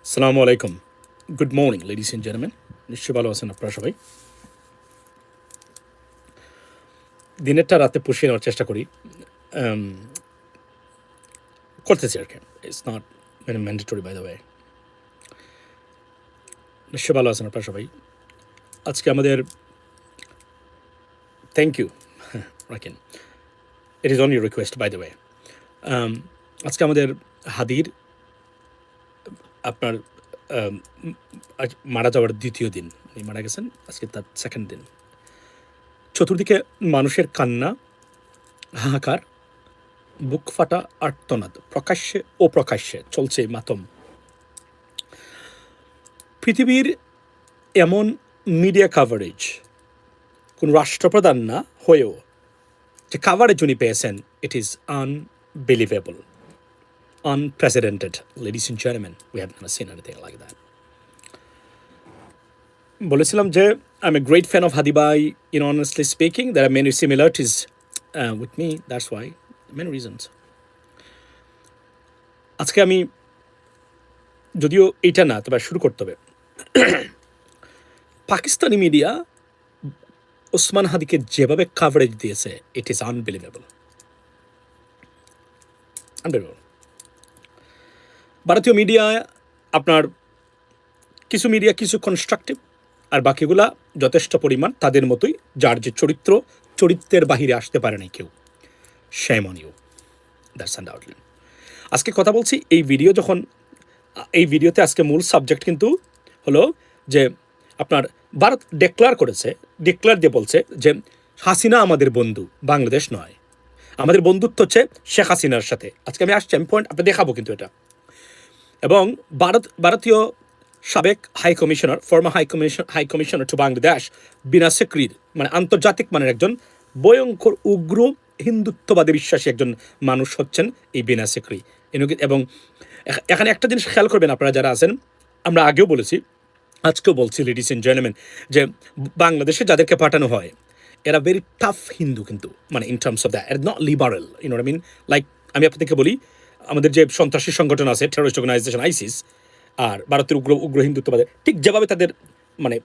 আসসালামু আলাইকুম। Good morning ladies and gentleman. নিশ্চয়ই ভালো আছেন আপনারা সবাই। দিনেরটা রাতে পুষিয়ে নেওয়ার চেষ্টা করি। আম করতেছি আরকি। It's not mandatory by the way. নিশ্চয়ই ভালো আছেন আপনারা সবাই। আজকে আমাদের থ্যাংক ইউ রাখেন। It is on your request by the way. আজকে আমাদের হাদির আপনার আম আজ মারা যাওয়ার ২য় দিন। উনি মারা গেছেন। আজকে তার 2nd দিন। চতুর্দিকে মানুষের কান্না, হাহাকার, বুক ফাটা আর্তনাদ প্রকাশ্যে অপ্রকাশ্যে চলছে মাতম। পৃথিবীর এমন মিডিয়া কাভারেজ কোন রাষ্ট্রপ্রধান না হয়েও যে কাভারেজ উনি পেয়েছেন, it is unbelievable, unprecedented. Ladies and gentleman, we have never seen anything like that. বলেছিলাম যে I am a great fan of Hadi ভাই। In honestly speaking, there are many similarities with me, that's why, many reasons. আজকে আমি যদিও এইটা না, তবে শুরু করতে হবে। পাকিস্তানি মিডিয়া ওসমান হাদিকে যেভাবে কাভারেজ দিয়েছে, ইট ইজ আনবিলিভেবল, আনবিলিভেবল। ভারতীয় মিডিয়া আপনার কিছু মিডিয়া কিছু কনস্ট্রাকটিভ, আর বাকিগুলা যথেষ্ট পরিমাণ তাদের মতোই, যার যে চরিত্রের বাহিরে আসতে পারে নাই কেউ। shame on you, that's undoubtedly। আজকে কথা বলছি এই ভিডিওতে আজকে মূল সাবজেক্ট কিন্তু হলো যে আপনার ভারত ডিক্লেয়ার দিয়ে বলছে যে হাসিনা আমাদের বন্ধু, বাংলাদেশ নয়। আমাদের বন্ধুত্ব হচ্ছে শেখ হাসিনার সাথে। আজকে আমি আসছি, আমি পয়েন্ট আপনি দেখাবো কিন্তু এটা। এবং ভারতীয় সাবেক former high commissioner to Bangladesh Veena সিকরির, মানে আন্তর্জাতিক মানের একজন ভয়ঙ্কর উগ্র হিন্দুত্ববাদে বিশ্বাসী একজন মানুষ হচ্ছেন এই বিনা সিকরি। এবং এখানে একটা জিনিস খেয়াল করবেন আপনারা যারা আছেন, আমরা আগেও বলেছি, আজকেও বলছি লেডিস এন্ড জেন্টলম্যান, যে বাংলাদেশে যাদেরকে পাঠানো হয় এরা ভেরি টাফ হিন্দু, কিন্তু মানে in terms of that, are not liberal, you know I mean. Like আমি আপনাদেরকে বলি, আমাদের যে সন্ত্রাসী সংগঠন আছে, টেররিস্ট অর্গানাইজেশন আইসিস, আর ভারতের উগ্র হিন্দুত্ববাদে ঠিক যেভাবে তাদের মানে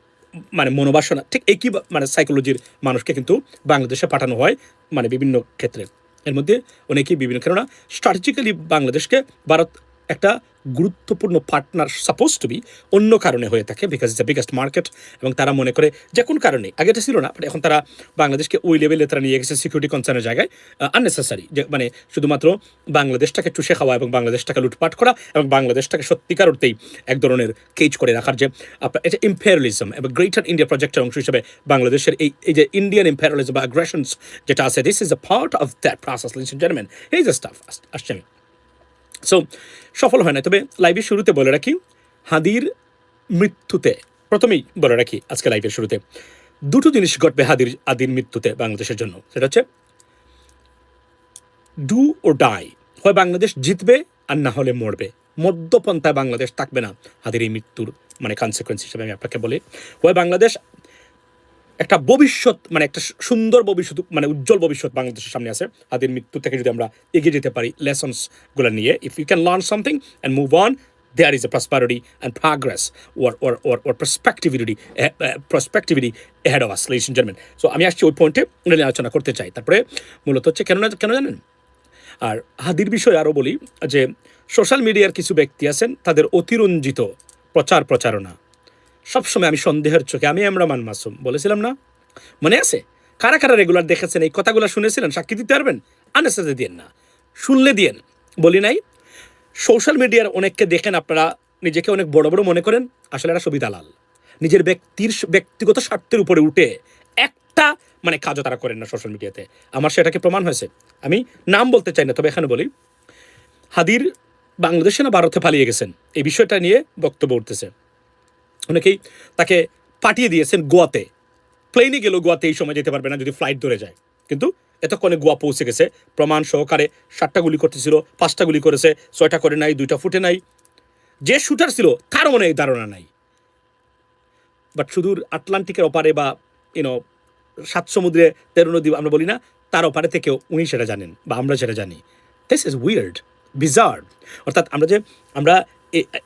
মানে মনোবাসনা, ঠিক একই মানে সাইকোলজির মানুষকে কিন্তু বাংলাদেশে পাঠানো হয়, মানে বিভিন্ন ক্ষেত্রে। এর মধ্যে অনেকেই বিভিন্ন, কেননা স্ট্র্যাটেজিক্যালি বাংলাদেশকে ভারত একটা গুরুত্বপূর্ণ পার্টনার সাপোজ টু বি, অন্য কারণে হয়ে থাকে, because it's the biggest market. এবং তারা মনে করে যে কোন কারণে, আগে এটা ছিল না, বাট এখন তারা বাংলাদেশকে ওই লেভেলে তারা নিয়ে গেছে সিকিউরিটি কনসার্নের জায়গায়, আননেসেসারি, যে মানে শুধুমাত্র বাংলাদেশটাকে চুষে খাওয়া এবং বাংলাদেশটাকে লুটপাট করা এবং বাংলাদেশটাকে সত্যিকার অর্থেই এক ধরনের কেজ করে রাখার যে আপনার এটা ইম্পেরিয়ালিজম এবং গ্রেটার ইন্ডিয়া প্রজেক্টের অংশ হিসেবে বাংলাদেশের এই যে ইন্ডিয়ান ইম্পেরিয়ালিজম বা অ্যাগ্রেশনস যেটা আছে, this is a part of that process, ladies and gentleman. এই যে স্টাফ আসছে আমি, সো সফল হয় না। তবে লাইভের শুরুতে বলে রাখি, হাদির মৃত্যুতে, প্রথমেই বলে রাখি আজকে লাইভের শুরুতে দুটো জিনিস ঘটবে হাদির মৃত্যুতে বাংলাদেশের জন্য। সেটা হচ্ছে ডু ও ডাই, হয় বাংলাদেশ জিতবে আর না হলে মরবে। মধ্যপন্থায় বাংলাদেশ থাকবে না হাদির এই মৃত্যুর মানে কনসিকুয়েন্স হিসেবে আমি আপনাকে বলি। হয় বাংলাদেশ একটা ভবিষ্যৎ, মানে একটা সুন্দর ভবিষ্যৎ, মানে উজ্জ্বল ভবিষ্যৎ বাংলাদেশের সামনে আছে হাদির মৃত্যু থেকে যদি আমরা এগিয়ে যেতে পারি লেসনসগুলো নিয়ে। If you can learn something and move on, there is a prosperity and progress or prospectivity ahead of us, ladies and gentlemen. So আমি আসছি ওই পয়েন্টে নিয়ে আলোচনা করতে চাই। তারপরে মূলত হচ্ছে কেন জানেন, আর হাদির বিষয়ে আরও বলি যে সোশ্যাল মিডিয়ার কিছু ব্যক্তি আছেন, তাদের অতিরঞ্জিত প্রচারণা সবসময় আমি সন্দেহের চোখে, আমি এমরামান মাসুম বলেছিলাম না, মনে আছে? কারা কারা রেগুলার দেখেছেন, এই কথাগুলো শুনেছিলেন, সাক্ষী দিতে পারবেন? আনসার দিয়েন না, শুনলে দিয়েন, বলি নাই। সোশ্যাল মিডিয়ার অনেককে দেখেন আপনারা, নিজেকে অনেক বড় বড় মনে করেন, আসলে এরা সবই দালাল। নিজের ব্যক্তিগত স্বার্থের উপরে উঠে একটা মানে কাজও তারা করেন না সোশ্যাল মিডিয়াতে। আমার সেটাকে প্রমাণ হয়েছে। আমি নাম বলতে চাই না, তবে এখানে বলি, হাদির বাংলাদেশে না ভারতে পালিয়ে গেছেন, এই বিষয়টা নিয়ে বক্তব্য উঠতেছে। অনেকেই তাকে পাঠিয়ে দিয়েছেন গোয়াতে, প্লেনে গেলেও গোয়াতে এই সময় যেতে পারবে না যদি ফ্লাইট ধরে যায়, কিন্তু এতক্ষণে গোয়া পৌঁছে গেছে প্রমাণ সহকারে। 7টা গুলি করতেছিল, 5টা গুলি করেছে, 6টা করে নাই, 2টা ফুটে নাই। যে শুটার ছিল তার মনে এই ধারণা নাই। বাট সুদূর আটলান্টিকের ওপারে বা ইউনো 7 সমুদ্রে 13 নদী আমরা বলি না, তার ওপারে থেকেও উনি সেটা জানেন বা আমরা সেটা জানি। This is weird, bizarre. অর্থাৎ আমরা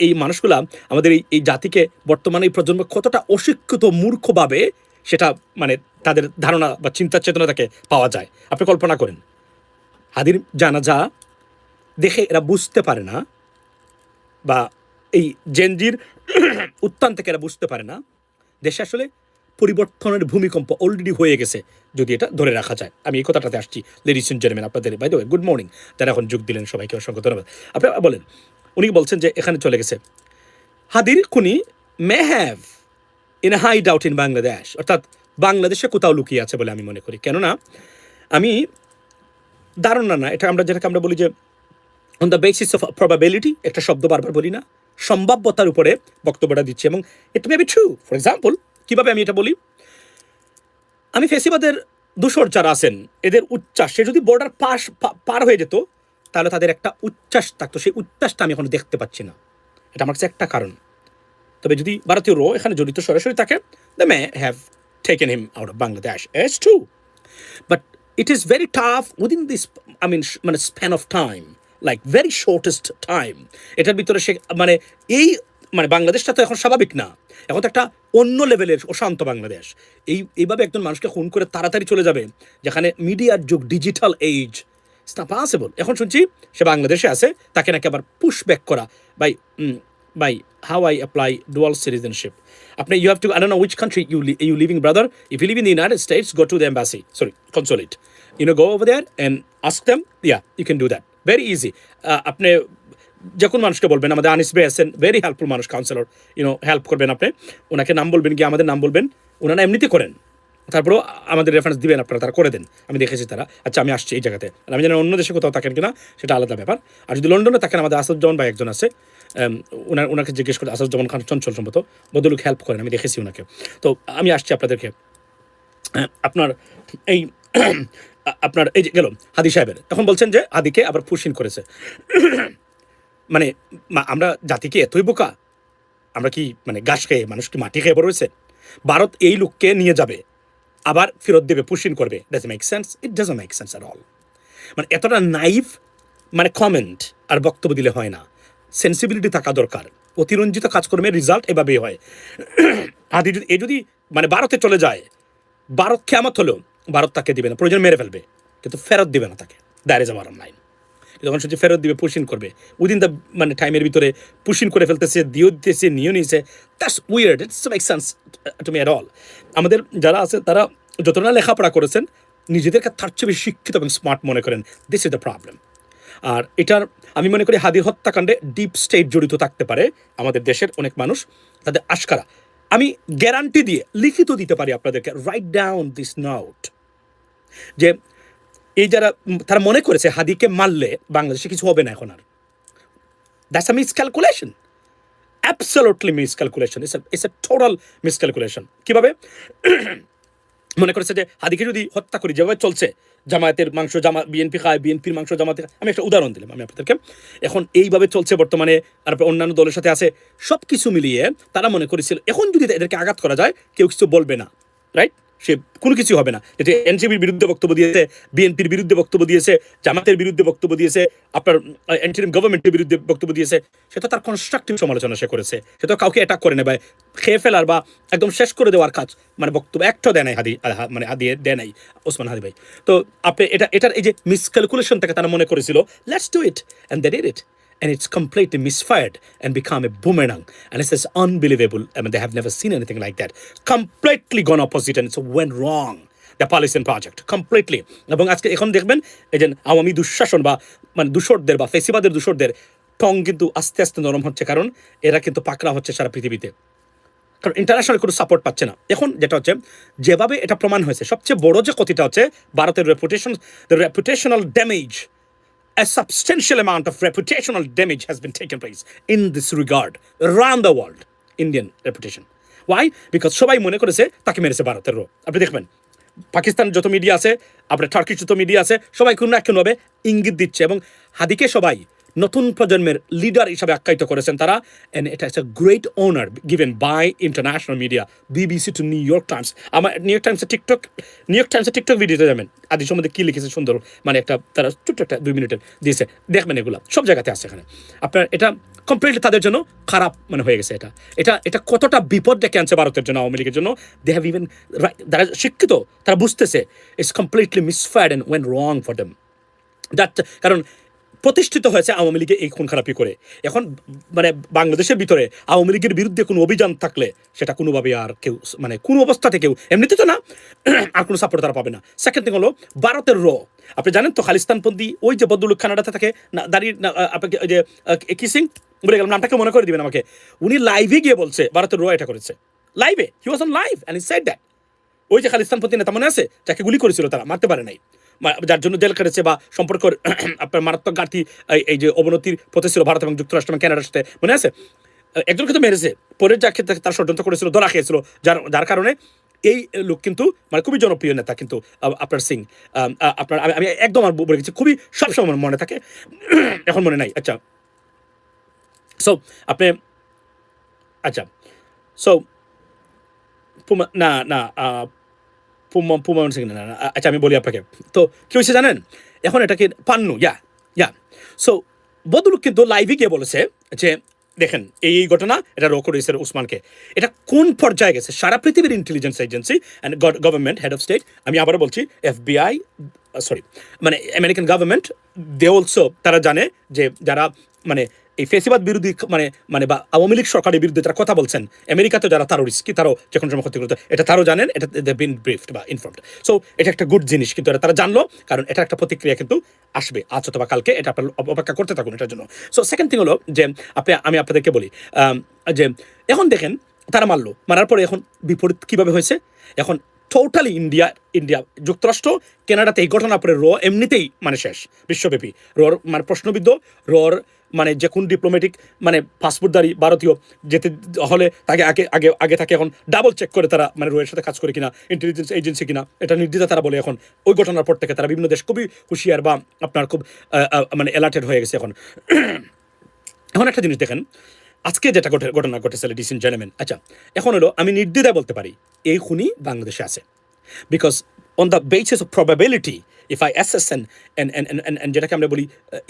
এই মানুষগুলা আমাদের এই জাতিকে বর্তমানে এই প্রজন্ম কতটা অশিক্ষিত মূর্খভাবে সেটা মানে তাদের ধারণা বা চিন্তা চেতনা থেকে পাওয়া যায়। আপনি কল্পনা করেন, হাদির জানাজা দেখে এরা বুঝতে পারে না, বা এই জেনজির উত্থান থেকে এরা বুঝতে পারে না দেশে আসলে পরিবর্তনের ভূমিকম্প অলরেডি হয়ে গেছে, যদি এটা ধরে রাখা যায়। আমি এই কথাটাতে আসছি। লেডিস এন্ড জেন্টলম্যান, আপনাদের by the way good morning, যারা এখন যোগ দিলেন সবাইকে অসংখ্য ধন্যবাদ। আপনি বলেন, উনি বলছেন যে এখানে চলে গেছে হাদির খুনি may have in hide out in Bangladesh, অর্থাৎ বাংলাদেশে কোথাও লুকিয়ে আছে বলে আমি মনে করি। কেননা আমি ধারণা না, এটা আমরা যেটাকে আমরা বলি যে on the basis of probability, একটা শব্দ বারবার বলি না, সম্ভাব্যতার উপরে বক্তব্যটা দিচ্ছি, এবং it may be true. For example, কিভাবে আমি এটা বলি, আমি ফেসিবাদের দূষর যারা আছেন এদের উচ্ছ্বাস, সে যদি বর্ডার পার হয়ে যেত তাহলে তাদের একটা উচ্ছ্বাস থাকতো, সেই উচ্ছ্বাসটা আমি এখনো দেখতে পাচ্ছি না। এটা আমার কাছে একটা কারণ। তবে যদি ভারতীয় র এখানে জড়িত সরাসরি থাকে, they may have taken him out of Bangladesh, it's true, but it is very tough within this, I mean, মানে span of time, like very shortest time, এটার ভিতরে সে মানে এই মানে বাংলাদেশটা তো এখন স্বাভাবিক না, এখন তো একটা অন্য লেভেলের অশান্ত বাংলাদেশ। এইভাবে একজন মানুষকে খুন করে তাড়াতাড়ি চলে যাবে, যেখানে মিডিয়ার যুগ, digital age, it's not possible. এখন শুনছি সে বাংলাদেশে আছে, তাকে নাকি আবার পুশ ব্যাক করা by how I apply dual citizenship. You have to, I don't know which country you living, brother. If you live in the United States, go to the embassy, sorry, consulate. Go over there and ask them. Yeah, you can do that. Very easy. আপনি যে কোনো মানুষকে বলবেন, আমাদের আনিস ভাই আছেন, very helpful মানুষ, councillor, help করবেন আপনি, ওনাকে নাম বলবেন, গিয়ে আমাদের নাম বলবেন, ওনারা এমনিতে করেন, তারপরেও আমাদের রেফারেন্স দিবেন আপনারা, তারা করে দেন, আমি দেখেছি তারা। আচ্ছা, আমি আসছি এই জায়গাতে, আর আমি জানি অন্য দেশে কোথাও থাকেন কিনা সেটা আলাদা ব্যাপার। আর যদি লন্ডনে থাকেন, আমাদের আসাদুজ্জামান ভাই একজন আছে, ওনাকে জিজ্ঞেস করে, আসাদুজ্জামান খান চঞ্চল সম্ভবত, বদলুক হেল্প করেন, আমি দেখেছি ওনাকে। তো আমি আসছি আপনাদেরকে, আপনার এই আপনার এই যে গেল হাদি সাহেবের, তখন বলছেন যে হাদিকে আবার পুশিন করেছে। মানে আমরা জাতিকে এতই বোকা, আমরা কি মানে ঘাস খেয়ে, মানুষ কি মাটি খেয়ে পড়েছে? ভারত এই লোককে নিয়ে যাবে, আবার ফেরত দেবে, পুশিন করবে। Doesn't make sense, it doesn't make sense at all. মানে এতটা নাইভ মানে কমেন্ট আর বক্তব্য দিলে হয় না, সেন্সিবিলিটি থাকা দরকার। অতিরঞ্জিত কাজকর্মের রেজাল্ট এভাবেই হয়। হাদি যদি মানে ভারতে চলে যায়, ভারত খেয়ামত হলো, ভারত তাকে দিবে না, প্রয়োজন মেরে ফেলবে, কিন্তু ফেরত দিবে না তাকে। That is our line. যখন সে ফেরত দিবে, পুশিন করবে, উইদিন দ্য মানে টাইমের ভিতরে পুশিন করে ফেলতেছে, দিয়েও দিতেছে, নিয়েও নিয়েছে। That's weird, it's make sense to me at all. আমাদের যারা আছে তারা যতটা লেখাপড়া করেছেন, নিজেদেরকে তার চেয়ে বেশি শিক্ষিত এবং স্মার্ট মনে করেন। This is the problem. আর এটার আমি মনে করি হাদির হত্যাকাণ্ডে ডিপ স্টেট জড়িত থাকতে পারে আমাদের দেশের অনেক মানুষ, তাদের আশকারা। আমি গ্যারান্টি দিয়ে লিখিত দিতে পারি আপনাদেরকে, রাইট ডাউন দিস নোট, যে এই যারা তারা মনে করেছে হাদিকে মারলে বাংলাদেশে কিছু হবে না এখন আর, that's a miscalculation, absolutely miscalculation, it's a total miscalculation. কিভাবে মনে করেছে যে হাদিকে যদি হত্যা করি, যেভাবে চলছে, জামায়াতের মাংস বিএনপি খায়, বিএনপির মাংস জামাতে, আমি একটা উদাহরণ দিলাম আমি আপনাদেরকে, এখন এইভাবে চলছে বর্তমানে, আর অন্যান্য দলের সাথে আছে, সব কিছু মিলিয়ে তারা মনে করেছিল এখন যদি এদেরকে আঘাত করা যায় কেউ কিছু বলবে না, রাইট? সে কোনো কিছু হবে না। যেটা এনসিপির বিরুদ্ধে বক্তব্য দিয়েছে, বিএনপির বিরুদ্ধে বক্তব্য দিয়েছে, জামাতের বিরুদ্ধে বক্তব্য দিয়েছে, আপনার ইন্টারিম গভর্নমেন্টের বিরুদ্ধে বক্তব্য দিয়েছে, সে তো তার কনস্ট্রাকটিভ সমালোচনা সে করেছে, সে তো কাউকে অ্যাটাক করে নেয় বা খেয়ে ফেলার বা একদম শেষ করে দেওয়ার কাজ মানে বক্তব্য একটাও দেয় নাই মানে দেয় নাই ওসমান হাদি ভাই। তো আপনি এটার এই যে মিসক্যালকুলেশন থেকে তারা মনে করেছিল let's do it, and they did it, and it's completely misfired and become a boomerang, and it's just unbelievable. I mean, they have never seen anything like that. Completely gone opposite, and it went wrong, the Palestine project completely. এবং আজকে এখন দেখবেন এই যে আওয়ামী দুঃশাসন বা মানে দূষরদের বা ফেসিবাদের দূষরদের টং কিন্তু আস্তে আস্তে নরম হচ্ছে, কারণ এরা কিন্তু পাকড়া হচ্ছে সারা পৃথিবীতে, কারণ ইন্টারন্যাশনাল কোনো সাপোর্ট পাচ্ছে না। এখন যেটা হচ্ছে, যেভাবে এটা প্রমাণ হয়েছে, সবচেয়ে বড় যে ক্ষতিটা হচ্ছে ভারতের রেপুটেশনাল damage, a substantial amount of reputational damage has been taken place in this regard around the world, Indian reputation. Why? Because সবাই মনে করেছে তাকে মেরেছে ভারতের র। আপনি দেখবেন পাকিস্তান যত মিডিয়া আছে, আপনার টার্কিশ যত মিডিয়া আছে, সবাই কোনো না কোনোভাবে ইঙ্গিত দিচ্ছে, এবং হাদিকে সবাই নতুন প্রজন্মের লিডার হিসাবে আখ্যায়িত করেছেন তারা, অ্যান্ড এটা it's a great honour given by international media, BBC to New York Times. আমার নিউ ইয়র্ক টাইমসের টিকটক ভিডিওতে যাবেন, আদি সম্বন্ধে কী লিখেছে সুন্দর, মানে একটা তারা ছোট্ট একটা 2 মিনিটের দিয়েছে, দেখবেন এগুলো সব জায়গাতে আছে এখানে। আপনার এটা কমপ্লিটলি তাদের জন্য খারাপ মানে হয়ে গেছে। এটা কতটা বিপদ ডেকে আনছে ভারতের জন্য, আওয়ামী লীগের জন্য। দে হ্যাভ ইভেন, যারা শিক্ষিত তারা বুঝতেছে it's completely misfired and went wrong for them. That কারণ প্রতিষ্ঠিত হয়েছে আওয়ামী লীগে এই খুন খারাপি করে। এখন মানে বাংলাদেশের ভিতরে আওয়ামী লীগের বিরুদ্ধে কোনো অভিযান থাকলে সেটা কোনোভাবে আর কেউ মানে কোনো অবস্থাতে কেউ এমনিতে তো না আর কোনো সাপোর্ট তারা পাবে না। সেকেন্ড থিং হলো ভারতের আপনি জানেন তো খালিস্তানপন্থী ওই যে ভদ্রলোক কানাডাতে থাকে না, দাঁড়িয়ে আপনাকে ওই যে কিসিং বলে গেলাম, নামটাকে মনে করে দিবেন আমাকে, উনি লাইভে গিয়ে বলছে ভারতের এটা করেছে লাইভে, he was on live and he said that. ওই যে খালিস্তানপন্থী নেতা মনে আছে যাকে গুলি করেছিল, তারা মারতে পারে নাই, যার জন্য জেল কেটেছে বা সম্পর্ক আপনার মারাত্মক ঘাটতি এই যে অবনতির পথে ছিল ভারত এবং যুক্তরাষ্ট্র এবং ক্যানাডার সাথে, মনে আছে? একজনকে তো মেরেছে, পরে যাকে তার ষড়যন্ত্র করেছিল, ধরা খেয়েছিল, যার কারণে এই লোক কিন্তু মানে খুবই জনপ্রিয় নেতা কিন্তু আপনার সিং, আপনার আমি একদম আর বলে গেছি, খুবই সবসময় মনে থাকে, এখন মনে নাই। আচ্ছা সো আপনি সো না না পুমা সিং না, আচ্ছা আমি বলি আপনাকে, তো কি হয়েছে জানেন, এখন এটাকে পান্নু সো বদলুক কিন্তু লাইভে গিয়ে বলেছে যে দেখেন এই ঘটনা, এটা রো করেছে উসমানকে, এটা কোন পর্যায়ে গেছে সারা পৃথিবীর intelligence agency and government head of state, আমি আবারও বলছি FBI মানে আমেরিকান গভর্নমেন্ট, দে অলসো তারা জানে যে যারা মানে এই ফেসিবাদ বিরোধী মানে বা আওয়ামী লীগ সরকারের বিরুদ্ধে তারা কথা বলছেন, আমেরিকাতে যারা টেররিস্ট কি তারাও যে কোনো সময় ক্ষতি করতে, এটা তারাও জানেন, এটা দে বিন ব্রিফড বা ইনফর্মড। সো এটা একটা গুড জিনিস, কিন্তু এটা তারা জানলো, কারণ এটা একটা প্রতিক্রিয়া কিন্তু আসবে আজ অথবা কালকে, এটা আপনার অপেক্ষা করতে থাকুন এটার জন্য। সো সেকেন্ড থিং হলো যে আমি আপনাদেরকে বলি যে এখন দেখেন তারা মারার পরে এখন বিপরীত কীভাবে হয়েছে, এখন টোটালি ইন্ডিয়া যুক্তরাষ্ট্র কানাডাতে এই ঘটনা পরে এমনিতেই মানে শেষ বিশ্বব্যাপী। মানে প্রশ্নবিদ্ধ মানে যে কোন ডিপ্লোম্যাটিক মানে পাসপোর্টধারী ভারতীয় যেতে হলে তাকে আগে থাকে এখন ডাবল চেক করে তারা মানে এর সাথে কাজ করে কিনা, ইন্টেলিজেন্স এজেন্সি কিনা, এটা নির্দ্বিধা তারা বলে। এখন ওই ঘটনার পর থেকে তারা বিভিন্ন দেশ খুবই হুঁশিয়ার বা আপনার খুব মানে অ্যালার্টেড হয়ে গেছে এখন। এখন একটা জিনিস দেখেন, আজকে যেটা ঘটনা ঘটেছে লেডিস এন্ড জেন্টলম্যান, আচ্ছা এখন হলো আমি নির্দ্বিধায় বলতে পারি এই খুনি বাংলাদেশে আছে, because on the basis of probability if I assess and যেটাকে আমরা বলি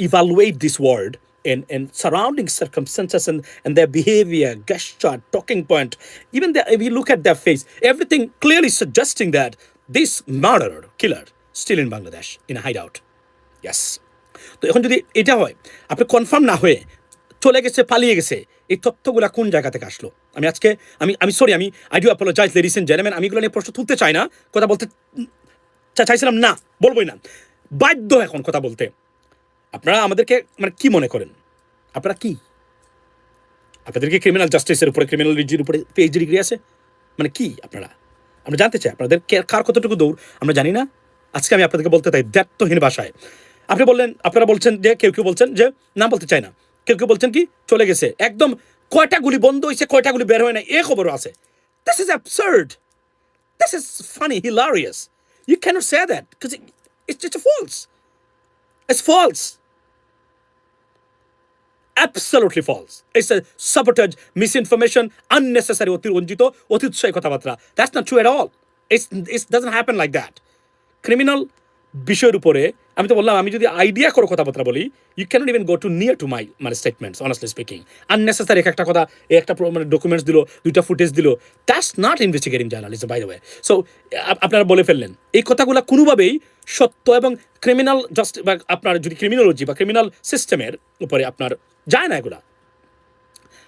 evaluate this world and surrounding circumstances and their behavior, gesture, talking point, even if you look at their face, everything clearly suggesting that this murderer, killer, still in Bangladesh in a hideout. Yes. তো এখন যদি এটা হয়, আপনি confirm না হয়ে চলে গেছে, পালিয়ে গেছে, এই তথ্যগুলা কোন জায়গা থেকে আসলো? আমি সরি, আমি I do apologise ladies and gentleman, আমি এগুলো নিয়ে প্রশ্ন তুলতে চাই না, কথা বলতে চাইছিলাম না, বলবোই না, বাধ্য এখন কথা বলতে। আপনারা আমাদেরকে মানে কি মনে করেন? আপনারা কি, আপনাদেরকে ক্রিমিনাল জাস্টিসের উপরে, ক্রিমিনাল রিজির উপরে পিএইচডি ডিগ্রি আছে, মানে কি আপনারা? আমরা জানতে চাই আপনাদের কার কতটুকু দৌড় আমরা জানি না। আজকে আমি আপনাদেরকে বলতে চাই দ্ব্যর্থহীন ভাষায়, আপনারা বলছেন যে কেউ বলছেন যে না বলতে চাই না, কেউ বলছেন কি চলে গেছে, একদম কয়টা গুলি বন্ধ হয়েছে, কয়টা গুলি বের হয় না এই খবরও আছে। This is absurd. This is funny, hilarious. You cannot say that because it's just false. It's false. Absolutely false. It's a sabotage, misinformation, unnecessary অতিরঞ্জিত অতিউৎসাহী কথাবার্তা. That's not true at all. It doesn't happen like that. Criminal বিষয়ের উপরে আমি তো বললাম, আমি যদি idea করে কথাবার্তা বলি, you can't even go to near to my মানে স্টেটমেন্টস, অনেস্টলি স্পিকিং। আননেসেসারি একটা কথা, একটা মানে ডকুমেন্টস দিল, 2টা ফুটেজ দিল, that's not investigating journalism by the way. So আপনারা বলে ফেললেন এই কথাগুলো কোনোভাবেই সত্য এবং ক্রিমিনাল বা আপনার যদি ক্রিমিনোলজি বা ক্রিমিনাল সিস্টেমের উপরে আপনার যায় না, এগুলা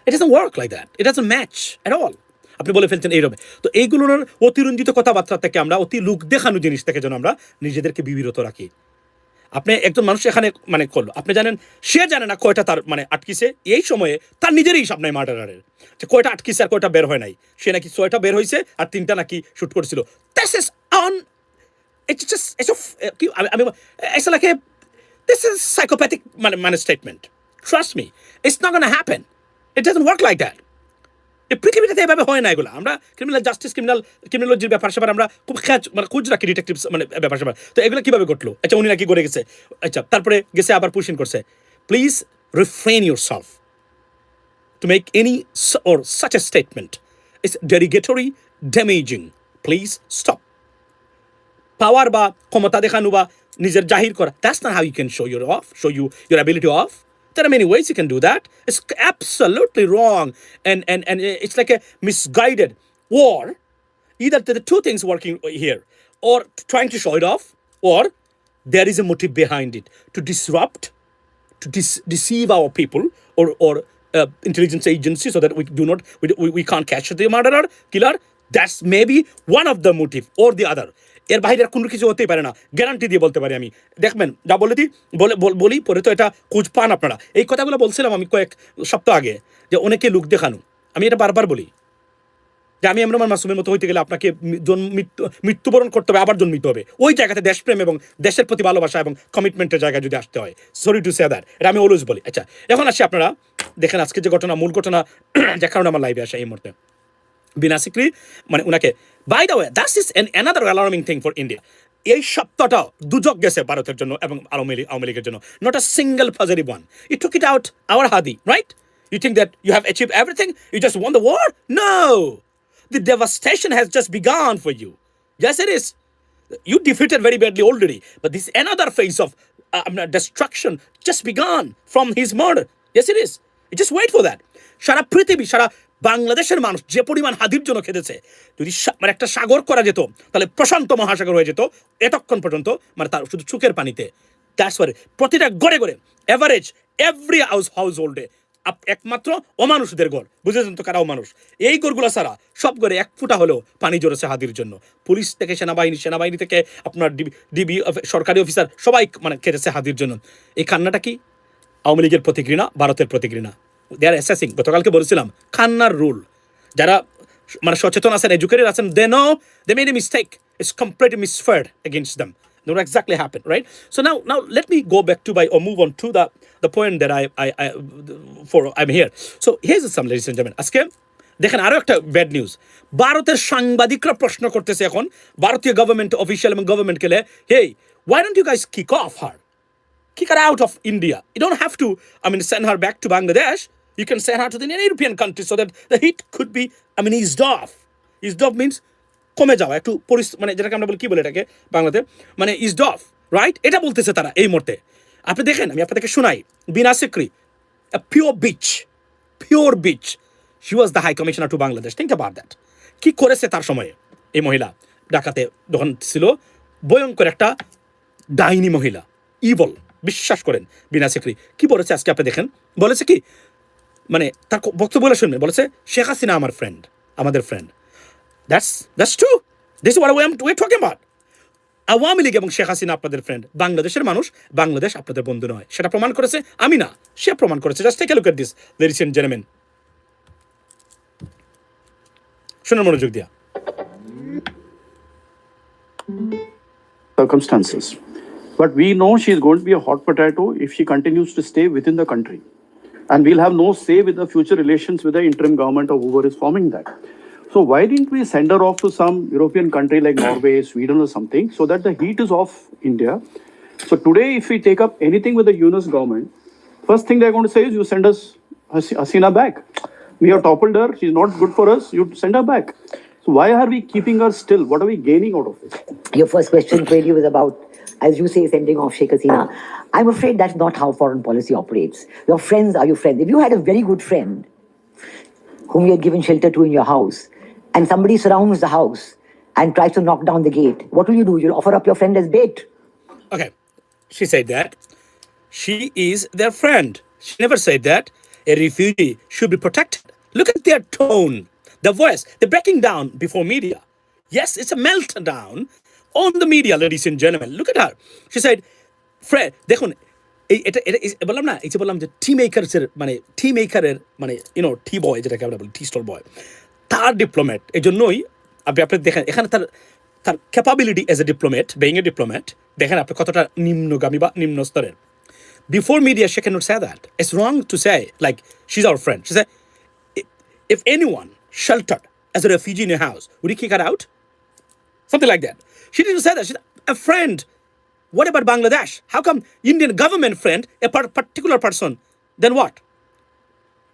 it doesn't work like that, it doesn't match at all. আপনি বলে ফেলছেন এইভাবে। তো এইগুলোর অতিরঞ্জিত কথাবার্তা থেকে আমরা, অতি লোক দেখানো জিনিস থেকে যেন আমরা নিজেদেরকে বিরত রাখি। আপনি একজন মানুষ এখানে মানে করলো, আপনি জানেন সে জানে না কয়টা তার মানে আটকিছে, এই সময়ে তার নিজেরই হিসাব নাই মার্ডারের, যে কয়টা আটকিছে আর কয়টা বের হয় নাই। সে নাকি 6টা বের হয়েছে আর 3টা নাকি শুট করেছিল। This is psychopathic মানে statement. Trust me, it's not gonna happen. It doesn't work like that. এই পৃথিবীটাতে এভাবে হয় না এগুলো। আমরা ক্রিমিনাল জাস্টিস, ক্রিমিনোলজির ব্যাপার স্যাপার আমরা খুব খোঁজ রাখি, ডিটেকটিভ মানে ব্যাপার স্যাপার। তো এগুলো কীভাবে ঘটলো? আচ্ছা উনি নাকি করে গেছে, আচ্ছা তারপরে গেছে আবার পুশিং করছে। Please refrain yourself to make any or such a statement. It's derogatory, damaging. Please stop. Power বা ক্ষমতা দেখানো বা নিজের জাহির করা, that's not how you can show your ability off. There are many ways you can do that. It's absolutely wrong, and it's like a misguided, or either the two things working here, or trying to show it off, or there is a motive behind it to disrupt, to deceive our people, or intelligence agencies, so that we can't catch the murderer, killer. That's maybe one of the motive or the other. এর বাইরে কোনো কিছু হতেই পারে না, guarantee দিয়ে বলতে পারি আমি। দেখবেন, যা বলি পরে তো এটা খোঁজ পান আপনারা। এই কথাগুলো বলছিলাম আমি কয়েক সপ্তাহ আগে, যে অনেকে লোক দেখানো। আমি এটা বারবার বলি যে আমি ইমরান মাসুমের মতো হইতে গেলে আপনাকে মৃত্যুবরণ করতে হবে, আবার জন্মিতে হবে। ওই জায়গাতে দেশপ্রেম এবং দেশের প্রতি ভালোবাসা এবং কমিটমেন্টের জায়গায় যদি আসতে হয়, সরি টু সে দ্যাট, এটা আমি অলওয়েজ বলি। আচ্ছা, এখন আসি, আপনারা দেখেন আজকে যে ঘটনা, মূল ঘটনা যে কারণে আমার লাইভে আসা এই মুহূর্তে, বিনা সিকরি মানে উনাকে, by the way that's is another alarming thing for India. এই সপ্তাহটা দুজক গেছে ভারতের জন্য এবং আওয়ামী লীগের জন্য, not a single positive one. You took it out our Hadi, right? You think that you have achieved everything? You just won the war? No! The devastation has just begun for you. Yes, it is. You defeated very badly already, but this another phase of destruction just begun from his murder. Yes, it is. You just wait for that. সারা পৃথিবী, সারা বাংলাদেশের মানুষ যে পরিমাণ হাদির জন্য খেতেছে, যদি মানে একটা সাগর করা যেত, তাহলে প্রশান্ত মহাসাগর হয়ে যেত এতক্ষণ পর্যন্ত, মানে তার শুধু চোখের পানিতে। দ্যাটস ওয়াই প্রতিটা ঘরে ঘরে, এভারেজ এভরি হাউস হোল্ডে, একমাত্র অমানুষদের ঘর, বুঝেছেন তো কারা অমানুষ? এই ঘরগুলো ছাড়া সব ঘরে এক ফুটা হলেও পানি জড়েছে হাদির জন্য। পুলিশ থেকে সেনাবাহিনী থেকে আপনার ডিবি সরকারি অফিসার সবাই মানে খেতেছে হাদির জন্য। এই কান্নাটা কি? আওয়ামী লীগের প্রতি ঘৃণা, ভারতের প্রতি ঘৃণা। দে আর অ্যাসেসিং। গতকালকে বলেছিলাম খান্নার রুল, যারা মানে সচেতন আছেন, এডুকেটেড আছেন, they made a mistake. It's completely misfired against them. That what exactly happened, right? So now let me go back to or move on to the point that I'm here. So here's some, ladies and gentlemen. আজকে দেখেন আরো একটা bad news. ভারতের সাংবাদিকরা প্রশ্ন করতেছে এখন ভারতীয় গভর্নমেন্ট অফিসিয়াল এবং গভর্নমেন্টকে, hey, why don't you guys kick her out of India? You don't have to, send her back to Bangladesh. You can send her to the European countries so that the heat could be, eased off. Eased off means কমে যাওয়া, একটু মানে যেটাকে আমরা বলি, কি বলে এটাকে বাংলাতে, মানে ইজড অফ, রাইট? এটা বলতেছে তারা এই মুহূর্তে। আপনি দেখেন, আমি আপনাদেরকে শোনাই। Veena Sikri, pure bitch, she was the high commissioner to Bangladesh. Think about that. কি করেছে তার সময়ে এই মহিলা? ঢাকাতে যখন ছিল, ভয়ঙ্কর একটা ডাইনি মহিলা, ইভল, বিশ্বাস করেন। বিনা সিকরি কি বলেছে আজকে আপনি দেখেন। বলেছে কি, মানে তার বক্তব্য শুনবেন, বলেছে শেখ হাসিনা আমার ফ্রেন্ড, আমাদের friend. That's true. This is what we're talking about. Awami League এবং শেখ হাসিনা আপনাদের ফ্রেন্ড, বাংলাদেশের মানুষ, বাংলাদেশ আপনাদের বন্ধু নয়। সেটা প্রমাণ করেছে আমি না, সে প্রমাণ করেছে। Just take a look at this, ladies and gentlemen. শুনুন মনোযোগ দিয়া। Circumstances. But we know she is going to be a hot potato if she continues to stay within the country. And we'll have no say with the future relations with the interim government or whoever is forming that. So why didn't we send her off to some European country like Norway, Sweden or something, so that the heat is off India? So today, if we take up anything with the Yunus government, first thing they're going to say is, you send us Hasina back. We have toppled her. She's not good for us. You send her back. So why are we keeping her still? What are we gaining out of it? Your first question clearly was about, as you say, sending off Sheikh Hasina. I'm afraid that's not how foreign policy operates. Your friends are your friends. If you had a very good friend whom you had given shelter to in your house, and somebody surrounds the house and tries to knock down the gate, what will you do? You'll offer up your friend as bait. Okay, she said that she is their friend. She never said that a refugee should be protected. Look at their tone, the voice. They're backing down before media. Yes, it's a meltdown on the media, ladies and gentlemen. Look at her. She said, Fred, দেখুন, এটা বললাম না, এই যে বললাম যে টি মেকারের মানে টি বয়, যেটাকে আমরা বলি টি স্টল বয়, তার ডিপ্লোম্যাট। এই জন্যই আপনি দেখেন এখানে তার capability as a diplomat, being a diplomat, দেখেন আপনি কতটা নিম্নগামী বা নিম্ন স্তরের। Before media she cannot say that. It's wrong to say like she's our friend. She said, if anyone sheltered as a refugee in your house, would you kick her out? Something like that. She didn't say that. She's a friend. What about Bangladesh? How come Indian government friend, a particular person, then what?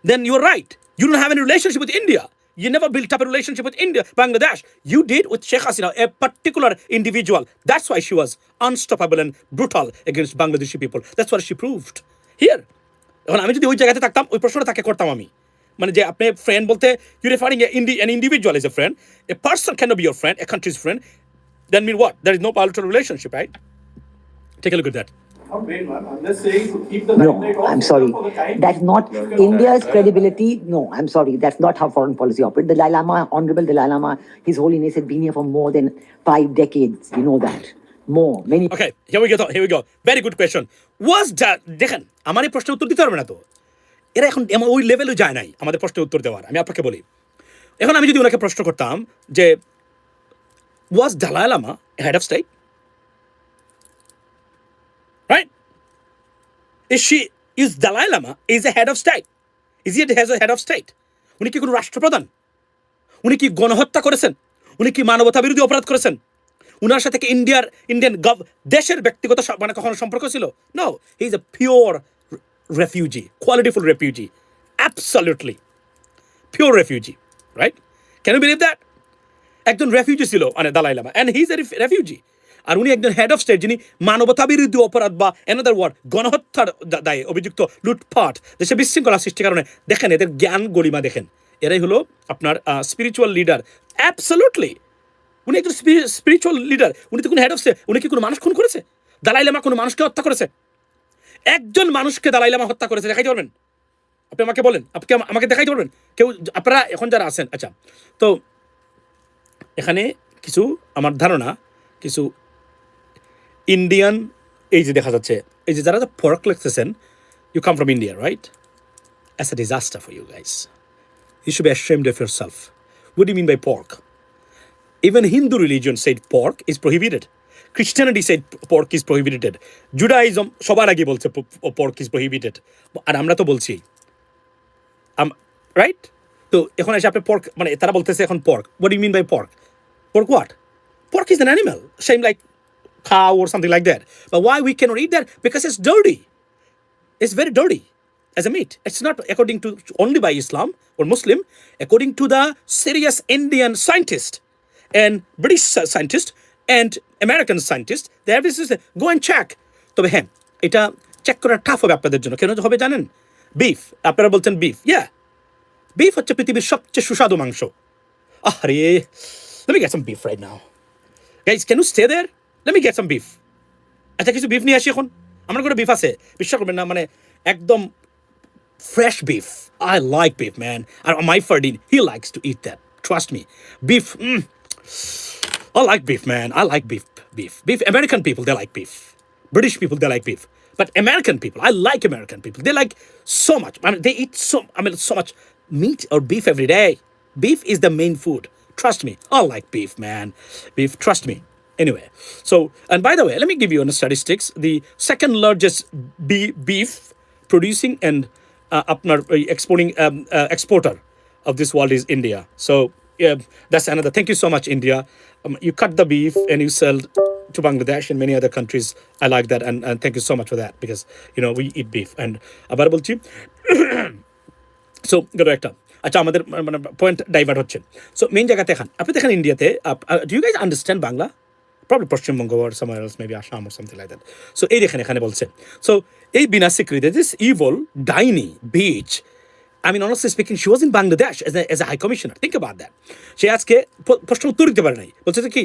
Then you're right. You don't have any relationship with India. You never built up a relationship with India, Bangladesh. You did with Sheikh Hasina, a particular individual. That's why she was unstoppable and brutal against Bangladeshi people. That's what she proved. Here. এখন আমি যদি ওই জায়গাতে থাকতাম ওই প্রশ্নটা তাকে করতাম আমি মানে যে আপনি ফ্রেন্ড বলতে you referring an individual is a friend, a person cannot be your friend, a country's friend, then mean what? There is no bilateral relationship, right? Take a look at that. Not vain, man. I'm just saying to keep the No, limelight off I'm sorry. for the time. That's not India's credibility. No, I'm sorry. That's not how foreign policy operates. The Dalai Lama, Honorable Dalai Lama, His Holiness had been here for more than 5 decades. You know that. More. Many. Okay, here we go. Very good question. Was that দেখেন আমার এই প্রশ্নের উত্তর দিতে পারবে না তো এরা এখন ওই লেভেলে যায় নাই আমাদের প্রশ্নের উত্তর দেওয়ার আমি আপনাকে বলি এখন আমি যদি ওনাকে প্রশ্ন করতাম যে was Dalai Lama a head of state? Right? Is Dalai Lama is a head of state? Is he a head of state? উনি কি কোনো রাষ্ট্রপ্রধান? উনি কি গণহত্যা করেছেন? উনি কি মানবতা বিরোধী অপরাধ করেছেন? উনার সাথে কি ইন্ডিয়ান দেশের ব্যক্তিগত মানে কখনো সম্পর্ক ছিল? No, he is a pure refugee, qualityful refugee, absolutely pure refugee, right? Can you believe that? একজন রেফিউজি ছিল মানে Dalai Lama, and he is a refugee. আর উনি একজন হেড অফ স্টেট যিনি মানবতা বিরোধী অপরাধ বা অ্যানাদার ওয়ার্ড গণহত্যার দায়ে অভিযুক্ত, লুটপাট, দেশে বিশৃঙ্খলা সৃষ্টির কারণে। দেখেন এদের জ্ঞান গরিমা দেখেন, এরাই হলো আপনার স্পিরিচুয়াল লিডার। অ্যাবসলিউটলি উনি একজন স্পিরিচুয়াল লিডার। উনি তো কোনো হেড অফ স্টেট। উনি কি কোনো মানুষ খুন করেছে? দালাই লামা কোনো মানুষকে হত্যা করেছে? একজন মানুষকে দালাই লামা হত্যা করেছে, দেখাইতে পারবেন? আপনি আমাকে বলেন, আপনি আমাকে দেখাইতে পারবেন? কেউ আপনারা এখন যারা আছেন, আচ্ছা তো এখানে কিছু আমার ধারণা কিছু ইন্ডিয়ান এই যে দেখা যাচ্ছে এই যে যারা পর্ক লিখতেছেন, you come from India, right? That's a disaster for you guys. You should be ashamed of yourself. What do you mean by pork? Even Hindu religion said pork is prohibited. Christianity said pork is prohibited. Judaism সবার আগে বলছে pork is prohibited. আর আমরা তো বলছি, right? তো এখন এসে আপনি pork মানে তারা বলতেছে এখন pork. What do you mean by pork? Pork what? Pork is an animal, same like cow or something like that. But why we cannot eat that? Because it's dirty. It's very dirty as a meat. It's not according to only by Islam or Muslim, according to the serious Indian scientist and British scientist and American scientist. They have this, go and check. তবে হ্যাঁ, এটা check করা tough হবে আপনাদের জন্য। কেন হবে জানেন? বিফ, আপনারা বলছেন বিফ, বিফ হচ্ছে পৃথিবীর সবচেয়ে সুস্বাদু মাংস। আরে, let me get some beef right now. Guys, can you stay there? Let me get some beef. আচ্ছা কিছু বিফ নিয়ে আসি এখন। আমার ঘরে বিফ আছে, বিশ্বাস করবেন না, মানে একদম fresh beef. I like beef, man. And my Ferdin, he likes to eat that. Trust me. Beef, I like beef, man. I like beef. Beef, American people, they like beef. British people, they like beef. But American people, I like American people. They like so much. I mean, they eat so much meat or beef every day. Beef is the main food. Trust me. I like beef, man. Beef, trust me. Anyway, so, and by the way, let me give you the statistics. The second largest beef producing and exporter of this world is India. So yeah, that's another. Thank you so much, India. You cut the beef and you sell to Bangladesh and many other countries. I like that, and thank you so much for that, because we eat beef. And আবার বলছি, so গেল একটা, আচ্ছা আমাদের মানে point divert হচ্ছে। So main জায়গাতে আপনি দেখেন ইন্ডিয়াতে, do you guys understand Bangla? Probably Pashchim Bengal or somewhere else, maybe Assam or something like that. So এই দেখেন এখানে বলছে, so এই বিনা সিক্রিতে this evil Daini Beach, I mean honestly speaking, she was in Bangladesh as a high commissioner. Think about that. সে আজকে প্রশ্ন উত্তর দিতে পারে নাই, বলছে কি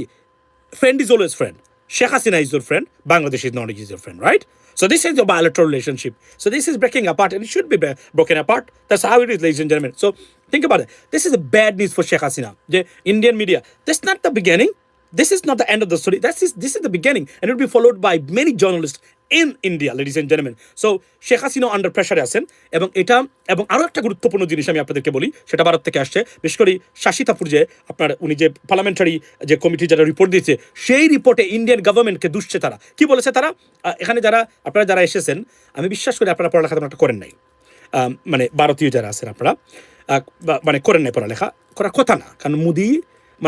friend is always friend. Sheikh Hasina is your friend, Bangladesh is not your friend, right? So this is your bilateral relationship. So this is breaking apart, and it should be broken apart. That's how it is, ladies and gentlemen. So think about it. This is a bad news for Sheikh Hasina. The Indian media, that's not the beginning. This is not the end of the story. This is the beginning, and it will be followed by many journalists in India, ladies and gentlemen. So Sheikh Hasina under pressure আছেন, এবং আরো একটা গুরুত্বপূর্ণ জিনিস আমি আপনাদেরকে বলি, সেটা ভারত থেকে আসছে। বিশেষ করে শাশি থাপুর যে আপনার উনি যে পার্লামেন্টারি যে কমিটি যারা রিপোর্ট দিয়েছে, সেই রিপোর্টে ইন্ডিয়ান গভর্নমেন্টকে দুষছে তারা। কি বলেছে তারা? এখানে আপনারা যারা এসেছেন, আমি বিশ্বাস করি আপনারা পড়ালেখা তেমন একটা করেন নাই, মানে ভারতীয় যারা আছেন আপনারা মানে করেন নাই, পড়ালেখা করার কথা না। কারণ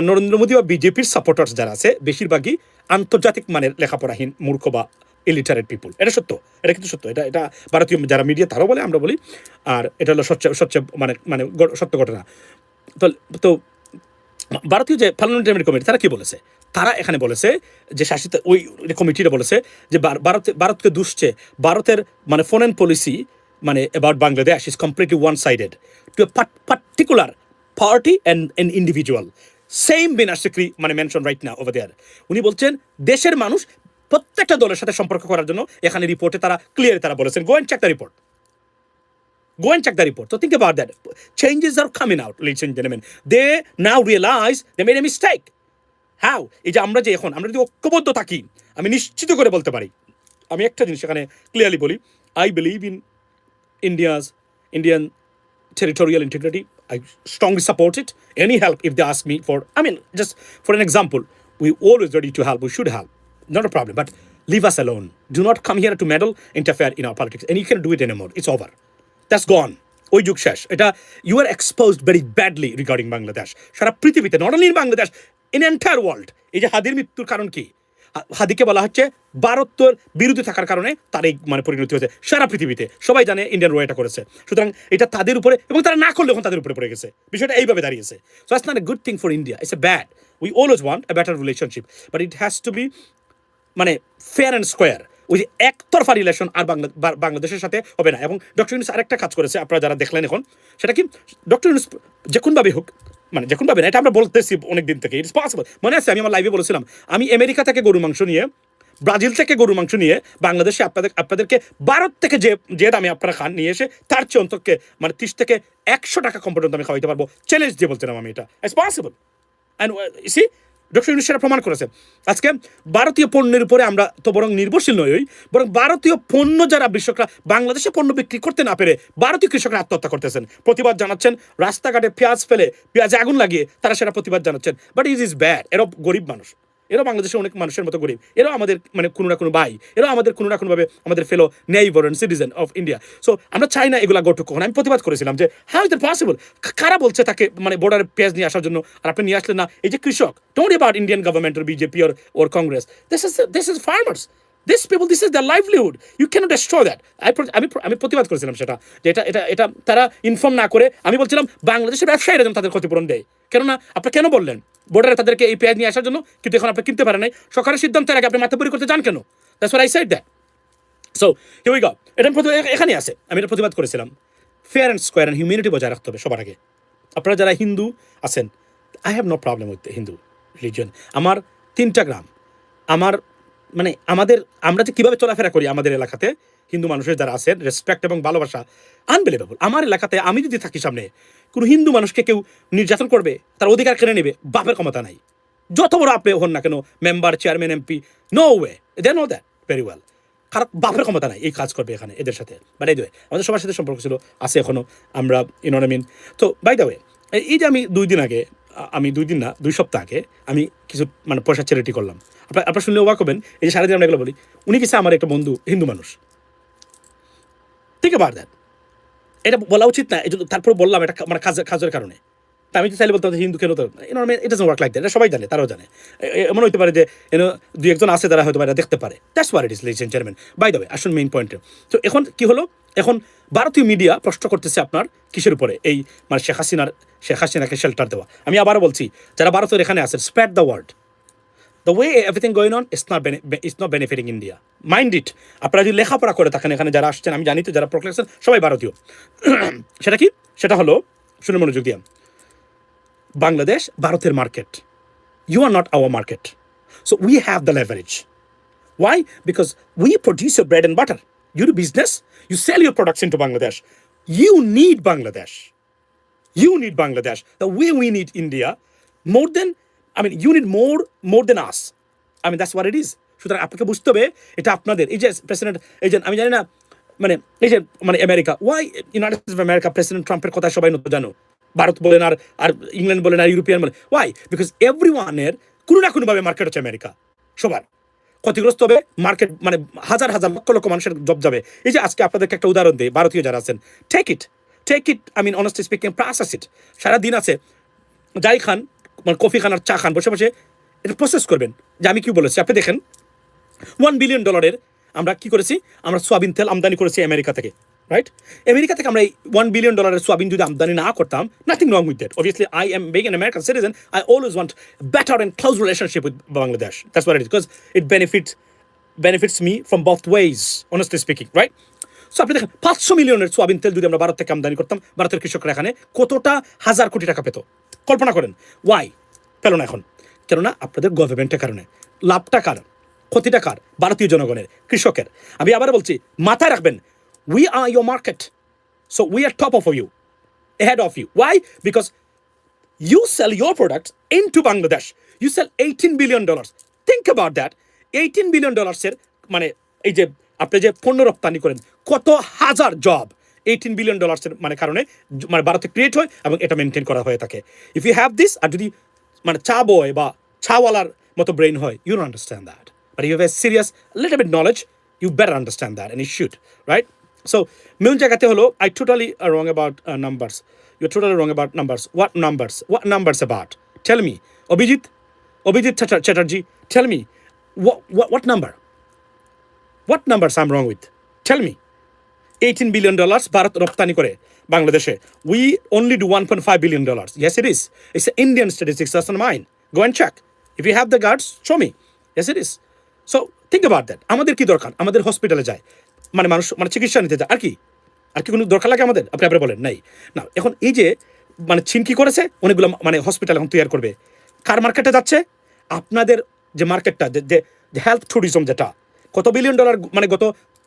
নরেন্দ্র মোদী বা বিজেপির সাপোর্টার্স যারা আছে বেশিরভাগই আন্তর্জাতিক মানের লেখাপড়াহীন মূর্খ বা ইলিটারেট পিপুল। এটা সত্য, এটা কিন্তু সত্য। এটা ভারতীয় যারা মিডিয়া তারাও বলে, আমরা বলি, আর এটা হলো সবচেয়ে সত্য ঘটনা। তো তো ভারতীয় যে পার্লামেন্টারি কমিটি তারা কি বলেছে? তারা এখানে বলেছে যে শাসিত ওই কমিটিটা বলেছে যে ভারতকে দুষছে, ভারতের foreign policy about Bangladesh is completely one sided to a particular party and an individual. Same বিনাশ Sikri mention right now over there. উনি বলছেন দেশের মানুষ প্রত্যেকটা দলের সাথে সম্পর্ক করার জন্য এখানে রিপোর্টে তারা ক্লিয়ার তারা বলেছেন, go and check the report. Go and check the report. So think about that. Changes are coming out, ladies and gentlemen. They now realize they made a mistake. How? এই যে আমরা যদি ঐক্যবদ্ধ থাকি, আমি নিশ্চিত করে বলতে পারি, আমি একটা জিনিস এখানে ক্লিয়ারলি বলি, I believe in Indian territorial integrity. I strongly support it. Any help if they ask me for, just for an example, we always ready to help. We should help. Not a problem. But leave us alone. Do not come here to meddle, interfere in our politics. And you can't do it anymore. It's over. That's gone. ওই যুগ শেষ। এটা you are exposed very badly regarding Bangladesh. সারা পৃথিবীতে, not only in Bangladesh, in entire world. এই যে হাদির মৃত্যুর কারণ কি? হাদিকে বলা হচ্ছে ভারতের বিরোধী থাকার কারণে তার এই পরিণতি হয়েছে সারা পৃথিবীতে। সবাই জানে ইন্ডিয়ান রো এটা করেছে। সুতরাং এটা তাদের উপরে, এবং তারা না করলে এখন তাদের উপরে পড়ে গেছে। বিষয়টা এইভাবে দাঁড়িয়েছে। So that's not a good thing for India. It's a bad. We always want a better relationship, but it has to B fair and square. ওই যে একতরফা রিলেশন আর বাংলাদেশের সাথে হবে না। এবং ডক্টর ইউনূস আরেকটা কাজ করেছে, আপনারা যারা দেখলেন এখন, সেটা কি, ডক্টর ইউনূস যে কোনোভাবে হোক, যে কোনোভাবে না, এটা আমরা বলতেছি অনেক দিন থেকে, ইটস পসিবল। মনে আছে আমি আমার লাইভে বলেছিলাম, আমি আমেরিকা থেকে গরু মাংস নিয়ে, ব্রাজিল থেকে গরু মাংস নিয়ে বাংলাদেশে আপনাদেরকে ভারত থেকে যে দামে আপনারা খান নিয়ে এসে তার চেয়ে অন্তকে 30 থেকে 100 টাকা কম পর্যন্ত আমি খাওয়াইতে পারবো, চ্যালেঞ্জ দিয়ে বলছিলাম আমি। এটা it's possible. And see doctor Yunus সেটা প্রমাণ করেছে। আজকে ভারতীয় পণ্যের উপরে আমরা তো বরং নির্ভরশীল নই, বরং ভারতীয় পণ্য যারা কৃষকরা বাংলাদেশে পণ্য বিক্রি করতে না পেরে ভারতীয় কৃষকরা আত্মহত্যা করতেছেন, প্রতিবাদ জানাচ্ছেন, রাস্তাঘাটে পেঁয়াজে আগুন লাগিয়ে তারা সেটা প্রতিবাদ জানাচ্ছেন। But is bad. এরা গরিব মানুষ, এরাও বাংলাদেশের অনেক মানুষের মতো গরিব, এরাও আমাদের কোনো না কোনো ভাই, এরাও আমাদের কোনো না কোনোভাবে আমাদের fellow neighbour and citizen of India. So আমরা চাই না এগুলা গঠক। আমি প্রতিবাদ করেছিলাম যে হাউ ইজ দ্যাট পসিবল? কারা বলছে তাকে বর্ডারে পেঁয়াজ নিয়ে আসার জন্য, আর আপনি নিয়ে আসলেন না? এই যে কৃষক, don't about Indian government or BJP or Congress, this is farmers, this people, this is the livelihood. You can't destroy that. আমি প্রতিবাদ করেছিলাম সেটা, যে এটা তারা ইনফর্ম না করে, আমি বলছিলাম বাংলাদেশের ব্যবসায়ীরা যেন তাদের ক্ষতিপূরণ দেয়। কেননা আপনি কেন বললেন বর্ডারে তাদেরকে এই পেঁয়াজ নিয়ে আসার জন্য, কিন্তু এখন আপনি কিনতে পারেন নাই? সরকারের সিদ্ধান্তের আগে আপনি মাথাপুরি করতে যান কেন? That's what I said that. So here we go. এটা এখানেই আছে। আমি এটা প্রতিবাদ করেছিলাম। Fair and square and humanity বজায় রাখতে হবে সবার আগে। আপনারা যারা হিন্দু আছেন, I have no problem with Hindu religion. আমার 3টা গ্রাম, আমরা যে কীভাবে চলাফেরা করি আমাদের এলাকাতে, হিন্দু মানুষের যারা আছেন, রেসপেক্ট এবং ভালোবাসা আনবিলিভেবল। আমার এলাকাতে আমি যদি থাকি, সামনে কোনো হিন্দু মানুষকে কেউ নির্যাতন করবে, তার অধিকার কেড়ে নেবে, বাপের ক্ষমতা নাই। যত বড় আপনি হন না কেন, member, chairman, MP, no way, they know that very well. কারণ বাপের ক্ষমতা নাই এই কাজ করবে এখানে এদের সাথে। বাট এই আমাদের সবার সাথে সম্পর্ক ছিল, আছে এখনো, আমরা তো বাই দ্য ওয়ে, এই যে আমি 2 সপ্তাহ আগে আমি কিছু পয়সা চ্যারিটি করলাম। আপনার শুনলে অবাক হবেন, এই যে সারাদিন আমরা এগুলো বলি, উনি কিছু আমার একটা বন্ধু হিন্দু মানুষ। ঠিক আছে, এটা বলা উচিত না, তারপর বললাম এটা কাজের কারণে। তা আমি তো চাইলে বলতে হিন্দু কেন, তো এটা ওয়ার্ক লাইক দ্যাট। এটা সবাই জানে, তারাও জানে। এমন হতে পারে যে 2-1 জন আছে যারা হয়তো এটা দেখতে পারে। That's what it is, ladies and gentleman. By the way, আসুন মেইন পয়েন্টে। তো এখন কি হলো, এখন ভারতীয় মিডিয়া প্রশ্ন করতেছে আপনার কিসের উপরে, এই শেখ হাসিনাকে শেল্টার দেওয়া। আমি আবারও বলছি, যারা ভারতের এখানে আছে, spread the word. The way everything going on is not benefiting India. Mind it. আপনারা যদি লেখাপড়া করে থাকেন, এখানে যারা আসছেন, আমি জানি তো যারা প্রক্লেশন সবাই ভারতীয়। সেটা কি? সেটা হলো, শুনে মনোযোগ দিয়া, বাংলাদেশ ভারতের market. You are not our market. So we have the leverage. Why? Because we produce your bread and butter. You do business, you sell your products into Bangladesh. You need Bangladesh. The way we need India, you need more than us. That's what it is. সুতরাং আপনাকে বুঝতে হবে, এটা আপনাদের, এই যে president, এই যে আমি জানি না, এই যে America, why United States of America, president ট্রাম্পের কথা সবাই জানো, ভারত বলেন আর ইংল্যান্ড বলেন আর ইউরোপিয়ান বলেন। ওয়াই? বিকজ এভরিওয়ানের কোনো না কোনোভাবে মার্কেট হচ্ছে আমেরিকা। সবার ক্ষতিগ্রস্ত হবে মার্কেট, হাজার লক্ষ মানুষের জব যাবে। এই যে আজকে আপনাদেরকে একটা উদাহরণ দিই, ভারতীয় যারা আছেন, take it, honestly speaking, process it. সারাদিন আছে, যাই খান, কফি খান আর চা খান, বসে এটা প্রসেস করবেন যে আমি কি বলেছি। আপনি দেখেন $1 বিলিয়ন আমরা কি করেছি, আমরা সোয়াবিন তেল আমদানি করেছি আমেরিকা থেকে, রাইট? আমেরিকা থেকে আমরা এই $1 billion সোয়াবিন যদি আমদানি না করতাম, nothing wrong with that. Obviously, I am being an American citizen, I always want better and close relationship with Bangladesh. That's what it is, because it benefits me from both ways, honestly speaking, right? So আপনি দেখেন 500 মিলিয়নের soybean তেল যদি আমরা ভারত থেকে আমদানি করতাম, ভারতের কৃষকরা এখানে কতটা হাজার কোটি টাকা পেত কল্পনা করেন। ওয়াই পেল না এখন? কেননা আপনাদের গভর্নমেন্টের কারণে। লাভটা কার? ক্ষতিটা কার? ভারতীয় জনগণের, কৃষকের। আমি আবার বলছি, মাথায় রাখবেন, we are your market, so we are top of you, ahead of you. Why? Because you sell your products into Bangladesh. You sell $18 billion. Think about that. $18 billion এর মানে এই যে আপনি যে পণ্য রপ্তানি করেন, কত হাজার জব $18 billion এর মানে কারণে মানে ভারতে ক্রিয়েট হয় এবং এটা মেনটেন করা হয়ে থাকে। ইফ ইউ হ্যাভ দিস, আর যদি মানে চা বয় বা চাওয়ালার মতো ব্রেইন হয়, you don't understand that. But you have a serious little bit knowledge, you better understand that, and you should, right? So main জায়গাতে হলো, I totally wrong about numbers. You're totally wrong about numbers. What numbers? What numbers about? Tell me. Abhijit Chatterjee, tell me. What number? What numbers I'm wrong with? Tell me. $18 billion Bharat রপ্তানি করে বাংলাদেশে. We only do $1.5 billion. Yes, it is. It's an Indian statistics, that's not mine. Go and check. If you have the guards, show me. Yes, it is. So think about that. আমাদের কি দরকার? আমাদের হসপিটালে যায়, মানে মানুষ মানে চিকিৎসা নিতে যায়, আর কি কোনো দরকার লাগে আমাদের? আপনি বলেন নাই না। এখন এই যে মানে চীন কি করেছে, অনেকগুলো মানে হসপিটাল এখন তৈরি করবে। কার মার্কেটে যাচ্ছে? আপনাদের যে মার্কেটটা, যে হেলথ ট্যুরিজম, যেটা কত $1 billion মানে গত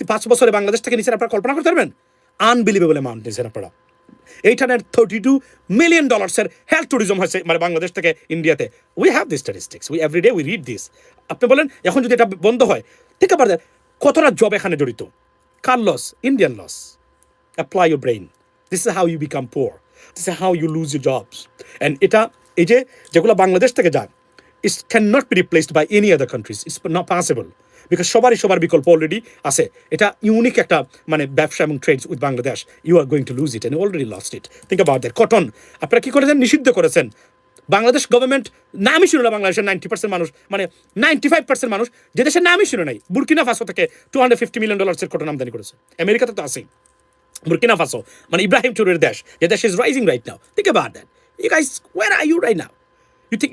5 বছরে বাংলাদেশ থেকে নিচে, আপনারা কল্পনা করতে পারবেন? আনবিলিভেবল অ্যামাউন্ট নিয়েছেন আপনারা। $832 million এর হেলথ ট্যুরিজম হয়েছে মানে বাংলাদেশ থেকে ইন্ডিয়াতে। We have this statistics, we every day we read this. আপনি বলেন এখন যদি এটা বন্ধ হয়, ঠিক আছে, কতটা জব এখানে জড়িত? কার loss? Indian loss. Apply your brain. This is how you become poor. This is how you lose your jobs. And এটা এই যে যেগুলো বাংলাদেশ থেকে যায়, it cannot be replaced by any other countries. It's not possible. Because সবার বিকল্প already আছে। এটা ইউনিক একটা মানে ব্যবসা এবং trades with Bangladesh. You are going to lose it and already lost it. Think about that. Cotton আপনারা কি করেছেন? নিষিদ্ধ করেছেন। বাংলাদেশ গভর্নমেন্ট নামই শুনে না বাংলাদেশের 90% মানুষ, মানে 95% মানুষ যে দেশের নামই শুনে নাই। বুর্কিনা ফাসো থেকে $250 million এর কটন আমদানি করেছে। আমেরিকাতে তো আছেই। Burkina Faso, মানে ইব্রাহিম টুরের দেশ, যে দেশ is rising right now. Think about that. You guys, where are you right now? You think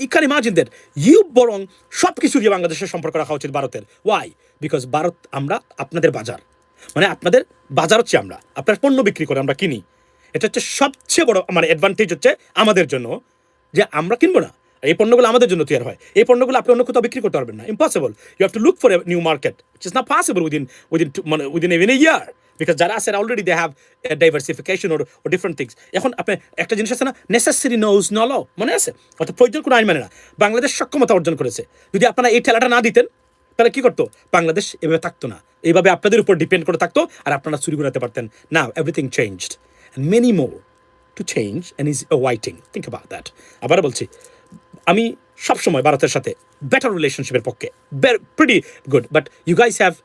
you can imagine that? You বরং সব কিছু দিয়ে বাংলাদেশের সম্পর্ক রাখা উচিত ভারতের। Why? Because ভারত আমরা আপনাদের বাজার, মানে আপনাদের বাজার হচ্ছে আমরা, আপনার পণ্য বিক্রি করে আমরা কিনি। এটা হচ্ছে সবচেয়ে বড় মানে অ্যাডভান্টেজ হচ্ছে আমাদের জন্য, যে আমরা কিনবো না, এই পণ্যগুলো আমাদের জন্য তৈরি হয়। এই পণ্যগুলো আপনি অন্য কোথাও বিক্রি করতে পারবেন না। Impossible. You have to look for a new market, which is not possible within even a year. Because যারা আছে already they have diversification or different things. এখন আপনি একটা জিনিস আছে না, নেসেসারি নোজ নো ল, মনে আছে? অর্থাৎ প্রয়োজন কোনো আইন মানে না। বাংলাদেশ সক্ষমতা অর্জন করেছে। যদি আপনারা এই ঠেলাটা না দিতেন, তাহলে কি করতো? বাংলাদেশ এভাবে থাকতো না, এইভাবে আপনাদের উপর ডিপেন্ড করে থাকতো, আর আপনারা চুরি করাতে পারতেন। নাও everything changed and many more to change and is awaiting. Think about that. আবার বলছি, আমি সবসময় ভারতের সাথে বেটার রিলেশনশিপের পক্ষে, pretty good, but you guys have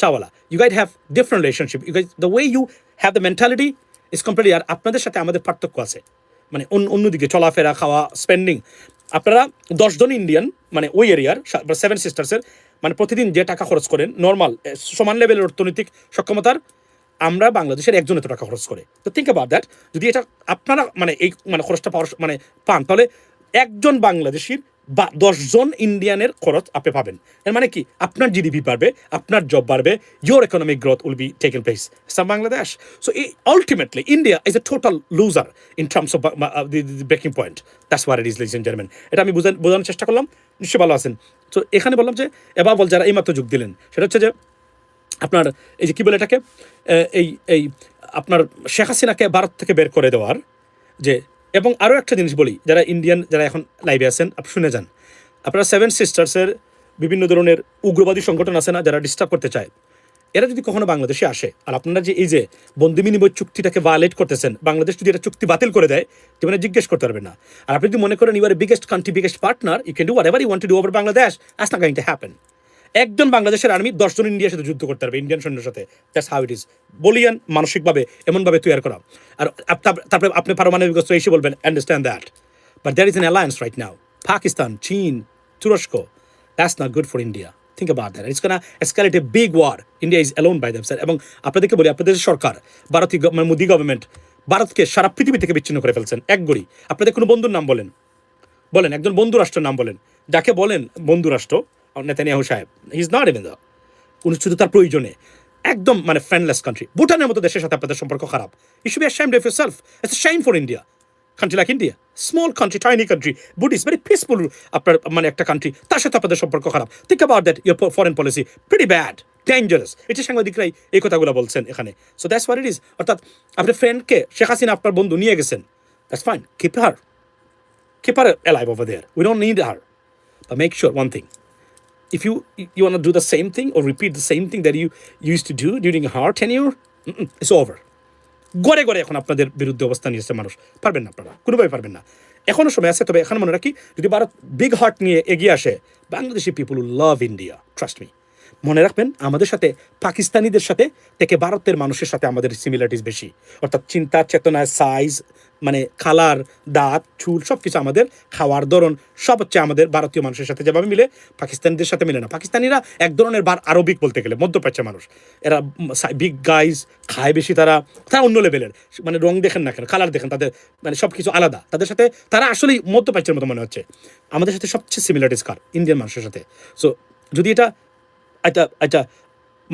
Chawala, you guys have different relationship. You guys, the way you have the mentality is completely, আর আপনাদের সাথে আমাদের পার্থক্য আছে, মানে অন্যদিকে চলাফেরা, খাওয়া, স্পেন্ডিং। আপনারা 10 জন ইন্ডিয়ান মানে ওই এরিয়ার 7 সিস্টার্সের মানে প্রতিদিন যে টাকা খরচ করেন নর্মাল সমান লেভেলের অর্থনৈতিক সক্ষমতার, আমরা বাংলাদেশের একজন এত টাকা খরচ করে। তো থিঙ্ক অ্যাবাউট দ্যাট। যদি এটা আপনারা মানে এই মানে খরচটা পাওয়ার মানে পান, তাহলে একজন বাংলাদেশির বা 10 জন ইন্ডিয়ানের খরচ আপনি পাবেন। এর মানে কি? আপনার জিডিপি বাড়বে, আপনার জব বাড়বে, your economic growth will be taking place. Some Bangladesh. So ultimately, India is a total loser in terms of the breaking point. That's what it is, ladies and gentlemen. এটা আমি বোঝানোর চেষ্টা করলাম, নিশ্চয়ই ভালো আছেন। তো এখানে বললাম যে এবার যারা এইমাত্র যোগ দিলেন, সেটা হচ্ছে যে আপনার এই যে কী বলে এটাকে, এই আপনার শেখ হাসিনাকে ভারত থেকে বের করে দেওয়ার যে, এবং আরও একটা জিনিস বলি, যারা ইন্ডিয়ান যারা এখন লাইভে আছেন, আপনি শুনে যান, আপনারা 7 সিস্টার্সের বিভিন্ন ধরনের উগ্রবাদী সংগঠন আছে না, যারা ডিস্টার্ব করতে চায়, এরা যদি কখনো বাংলাদেশে আসে, আর আপনারা যে এই যে বন্দি বিনিময় চুক্তিটাকে ভায়োলেট করতেছেন, বাংলাদেশ যদি এটা চুক্তি বাতিল করে দেয়, মানে জিজ্ঞেস করতে পারবেন না। আর আপনি যদি মনে করেন you are biggest country, biggest partner, you can do whatever you want to do over Bangladesh, that's not going to happen. একজন বাংলাদেশের আর্মি 10 জন ইন্ডিয়ার সাথে যুদ্ধ করতে পারবে, ইন্ডিয়ান সৈন্যের সাথে। That's how it is. বলিয়ান মানসিকভাবে এমনভাবে তৈরি করা। আর তারপরে আপনি পারমাণবিক অস্ত্র এসে বলবেন, understand that, but there is an alliance right now, Pakistan, চীন, তুরস্ক, that's not good for India. Think about that. It's gonna escalate a big war. India is alone by themselves. এবং আপনাদেরকে বলি, আপনাদের সরকার, ভারতীয় মোদি গভর্নমেন্ট ভারতকে সারা পৃথিবী থেকে বিচ্ছিন্ন করে ফেলছেন এক গড়ি। আপনাদের কোনো বন্ধুর নাম বলেন, বলেন একজন বন্ধু রাষ্ট্রের নাম বলেন, যাকে বলেন বন্ধু রাষ্ট্র নেতানিয়াহু সাহেব। He is not even the, উনি শুধু তার প্রয়োজনে একদম মানে ফ্রেন্ডলেস কান্ট্রি। ভুটানের মতো দেশের সাথে আপনাদের সম্পর্ক খারাপ। You should be ashamed of yourself. It's a shame for India. Country like India, small country, tiny country, Buddhist, very peaceful আপনার মানে একটা কান্ট্রি, তার সাথে আপনাদের সম্পর্ক খারাপ। Think about that, your foreign policy pretty bad, dangerous. এটা সাংবাদিকরাই এই কথাগুলো বলছেন এখানে। So that's what it is. অর্থাৎ আপনার ফ্রেন্ডকে শেখ হাসিনা আপনার বন্ধু নিয়ে গেছেন, that's fine, keep her alive over there. We don't need her. But make sure one thing. If you want to do the same thing or repeat the same thing that you used to do during her tenure, it's over. গড়ে গড়ে এখন আপনাদের বিরুদ্ধে অবস্থান নিয়েছে মানুষ। পারবেন না আপনারা, কোনোভাবে পারবেন না। এখনও সময় আছে। তবে এখন মনে রাখি, যদি ভারত বিগ হার্ট নিয়ে এগিয়ে আসে, বাংলাদেশি পিপুল will love India, trust me. মনে রাখবেন, আমাদের সাথে পাকিস্তানিদের সাথে থেকে ভারতের মানুষের সাথে আমাদের সিমিলারিটিস বেশি। অর্থাৎ চিন্তা, চেতনায়, সাইজ, মানে কালার, দাঁত, চুল, সব কিছু আমাদের, খাওয়ার ধরন সব হচ্ছে আমাদের ভারতীয় মানুষের সাথে যেভাবে মিলে, পাকিস্তানিদের সাথে মিলে না। পাকিস্তানিরা এক ধরনের আরবিক বলতে গেলে মধ্যপ্রাচ্যের মানুষ। এরা বিগ গাইজ, খায় বেশি, তারা অন্য লেভেলের, মানে রং দেখেন না কেন, কালার দেখেন, তাদের মানে সব কিছু আলাদা। তাদের সাথে তারা আসলেই মধ্যপ্রাচ্যের মতো মনে হচ্ছে। আমাদের সাথে সবচেয়ে সিমিলারিটিস কার? ইন্ডিয়ান মানুষের সাথে। সো যদি এটা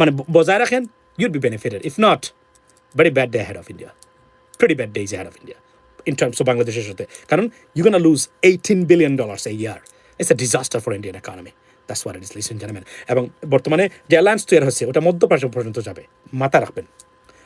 মানে বজায় রাখেন, you'd be benefited. If not, very bad day ahead of India. Pretty bad days ahead of India in terms of Bangladesh's সাথে। কারণ you're going to lose $18 billion a year. It's a disaster for Indian economy. That's what it is, ladies and gentlemen. এবং বর্তমানে যে alliance তৈরি হচ্ছে, ওটা মধ্যপ্রাচ্য পর্যন্ত যাবে, মাথা রাখবেন।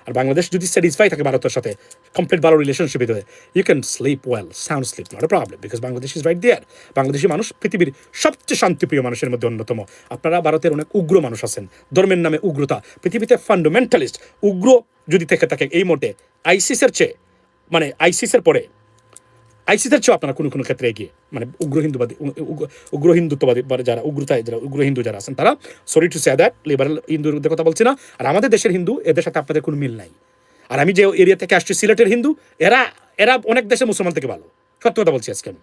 আর বাংলাদেশ যদি স্যাটিসফাই থাকে ভারতের সাথে, কমপ্লিট ভালো রিলেশনশিপ হয়ে, you can sleep well, sound sleep, not a problem, because Bangladesh is right there. বাংলাদেশি মানুষ পৃথিবীর সবচেয়ে শান্তিপ্রিয় মানুষের মধ্যে অন্যতম। আপনারা ভারতের অনেক উগ্র মানুষ আছেন, ধর্মের নামে উগ্রতা, পৃথিবীতে ফান্ডামেন্টালিস্ট উগ্র যদি থেকে থাকে এই মোটে, আইসিসের চেয়ে, মানে আইসিসের পরে, আইসিসের চেয়েও আপনারা কোনো ক্ষেত্রে এগিয়ে, মানে উগ্র হিন্দুত্ববাদী যারা উগ্র হিন্দু যারা আছেন, তারা, sorry to say that, liberal হিন্দুদের কথা বলছি না। আর আমাদের দেশের হিন্দু, এদের সাথে আপনাদের কোনো মিল নাই। আর আমি যে এরিয়া থেকে আসছি, সিলেটের হিন্দু, এরা অনেক দেশে মুসলমান থেকে ভালো। সত্য কথা বলছি আজকে আমি।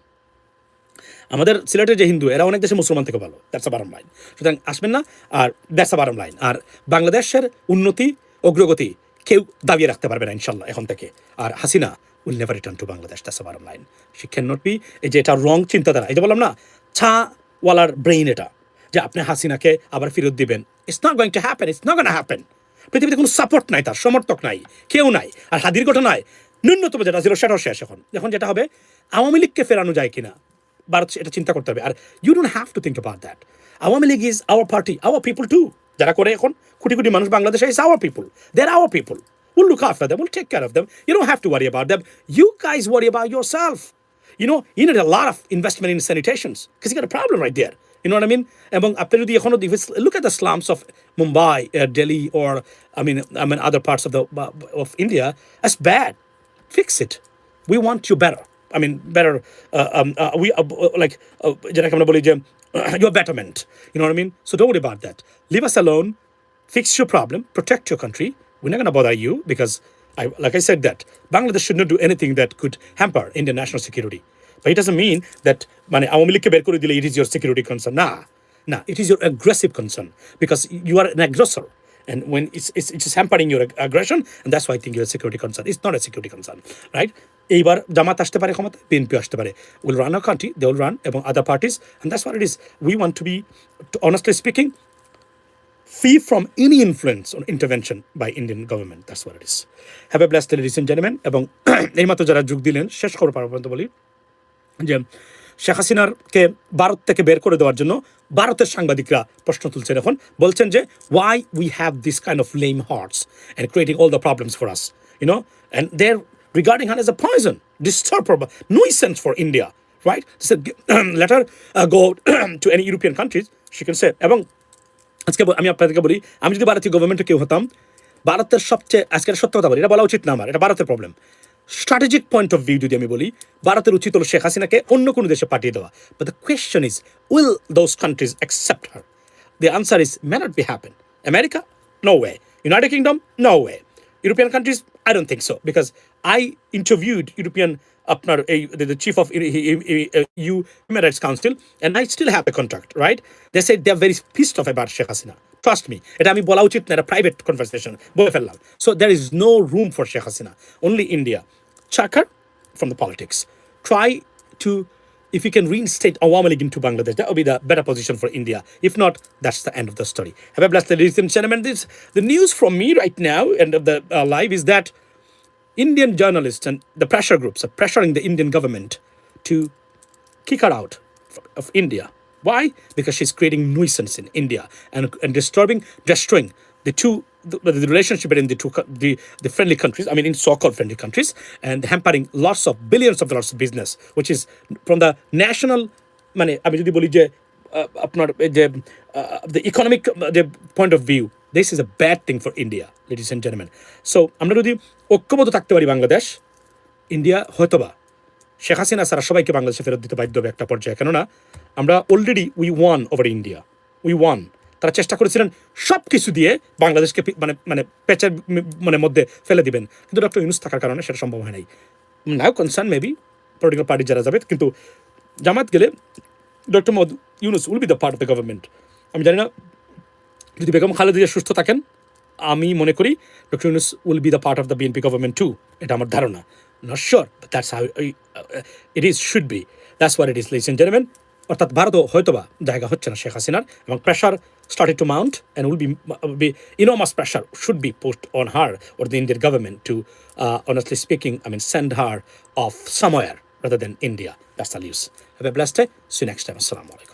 আমাদের সিলেটের যে হিন্দু, এরা অনেক দেশে মুসলমান থেকে ভালো। That's a bottom line. সুতরাং আসবেন না, আর দ্যাটস আ বারম লাইন। আর বাংলাদেশের উন্নতি, অগ্রগতি কেউ দাবিয়ে রাখতে পারবে না ইনশাল্লাহ এখন থেকে। আর Hasina will never return to Bangladesh. That's the bottom line. She cannot be, এই যে এটা রং চিন্তাধারা, এই যে বললাম না, ছাওয়ালার ব্রেইন এটা, যে আপনি হাসিনাকে আবার ফেরত দিবেন। It's not going to happen. It's not going to happen. পৃথিবীতে কোনো সাপোর্ট নাই, তার সমর্থক নাই, কেউ নাই। আর হাদির ঘটনায় ন্যূনতম যেটা ছিল সেটাও শেষ। এখন যেটা হবে, আওয়ামী লীগকে ফেরানো যায় কিনা, ভারত এটা চিন্তা করতে হবে। আর you don't have to think about that. Awami League is our party, our people too. যারা করে এখন কোটি কোটি মানুষ বাংলাদেশে, is our people, they are our people. We'll look after them. We'll take care of them. You don't have to worry about them. You guys worry about yourself. You need a lot of investment in sanitations because you got a problem right there. You know what I mean? এবং আপনি যদি এখনো look at the slums of Mumbai, Delhi, or I mean other parts of India, that's bad. Fix it. We want you better. I mean better. We like যেটাকে আমরা বলি যে your betterment. You know what I mean? So don't worry about that. Leave us alone. Fix your problem. Protect your country. We're not going to bother you because, like I said, that Bangladesh should not do anything that could hamper Indian national security. But it doesn't mean that Awami League ber kore dile it is your security concern. Nah, it is your aggressive concern because you are an aggressor. And when it's just hampering your aggression, and that's why I think you're a security concern. It's not a security concern, right? এইবার জামাত আসতে পারে ক্ষমতা, BNP আসতে পারে, will run our country, they will run, এবং other parties, and that's what it is. We want to be, honestly speaking, free from any influence or intervention by Indian government. That's what it is. Have a blessed day, ladies and gentlemen. এবং এইমাত্র যারা যোগ দিলেন, শেষ খবর পাওয়ার পর্যন্ত বলি যে শেখ হাসিনারকে ভারত থেকে বের করে দেওয়ার জন্য ভারতের সাংবাদিকরা প্রশ্ন তুলছেন এখন, বলছেন যে why we have this kind of lame hearts and creating all the problems for us, and they're regarding her as a poison, disturber, nuisance for India, right? So let her go to any European countries, she can say. এবং আজকে আমি আপনাদেরকে বলি, আমি যদি ভারতীয় গভর্নমেন্টে কেউ হতাম, ভারতের সবচেয়ে, আজকের সত্য কথা বলি, এটা বলা উচিত না আমার, এটা ভারতের problem. Strategic point of view যদি আমি বলি, ভারতের উচিত হলো শেখ হাসিনাকে অন্য কোনো দেশে পাঠিয়ে দেওয়া। But the question is, will those countries accept her? The answer is may not be happen. America? No way. United Kingdom? No way. European countries? I don't think so, because I interviewed European আপনার এই the chief of EU Human Rights Council, and I still have the contract, right? They said they're very pissed off about Sheikh Hasina. Trust me, এটা আমি বলা উচিত না, এটা private conversation বলে ফেললাম. So there is no room for Sheikh Hasina. Only India. Chakar from the politics. Try to, if you can reinstate Awami League into Bangladesh, that would be the better position for India. If not, that's the end of the story. Have a blessed day, ladies and gentlemen. The news from me right now, end of the live, is that Indian journalists and the pressure groups are pressuring the Indian government to kick her out of India. Why? Because she's creating nuisance in India and destroying the relationship between the friendly countries, I mean in so-called friendly countries, and hampering lots of billions of dollars of business, which is from the national মানে আমি যদি বলি যে আপনার যে the economic the point of view, this is a bad thing for India, ladies and gentlemen. So আমরা যদি ঐক্যবদ্ধ থাকতে পারি বাংলাদেশ, ইন্ডিয়া হয়তোবা শেখ হাসিনা সারা সবাইকে বাংলাদেশে ফেরত দিতে বাধ্য হবে একটা পর্যায়ে, কেননা আমরা already we want over India, we want. তারা চেষ্টা করেছিলেন সব কিছু দিয়ে বাংলাদেশকে মানে পেঁচের মানে মধ্যে ফেলে দিবেন, কিন্তু ডক্টর ইউনূস থাকার কারণে সেটা সম্ভব হয় নাই। নাও কনসার্ন মেবি পলিটিক্যাল পার্টি যারা যাবে, কিন্তু জামাত গেলে doctor Mohammad Yunus will be the part of the government. আমি জানি না যদি বেগম খালেদা জিয়া সুস্থ থাকেন, আমি মনে করি doctor Yunus will be the part of the BNP government to, এটা আমার ধারণা। Not sure, but that's how it is, should be. That's what it is, ladies and gentlemen. অর্থাৎ ভারতও হয়তোবা জায়গা হচ্ছে না শেখ হাসিনার, এবং pressure started to mount and will be enormous pressure should be put on her or the Indian government to, honestly speaking, I mean, send her off somewhere rather than India. That's the news. Have a blessed day. See you next time. Assalamu alaikum.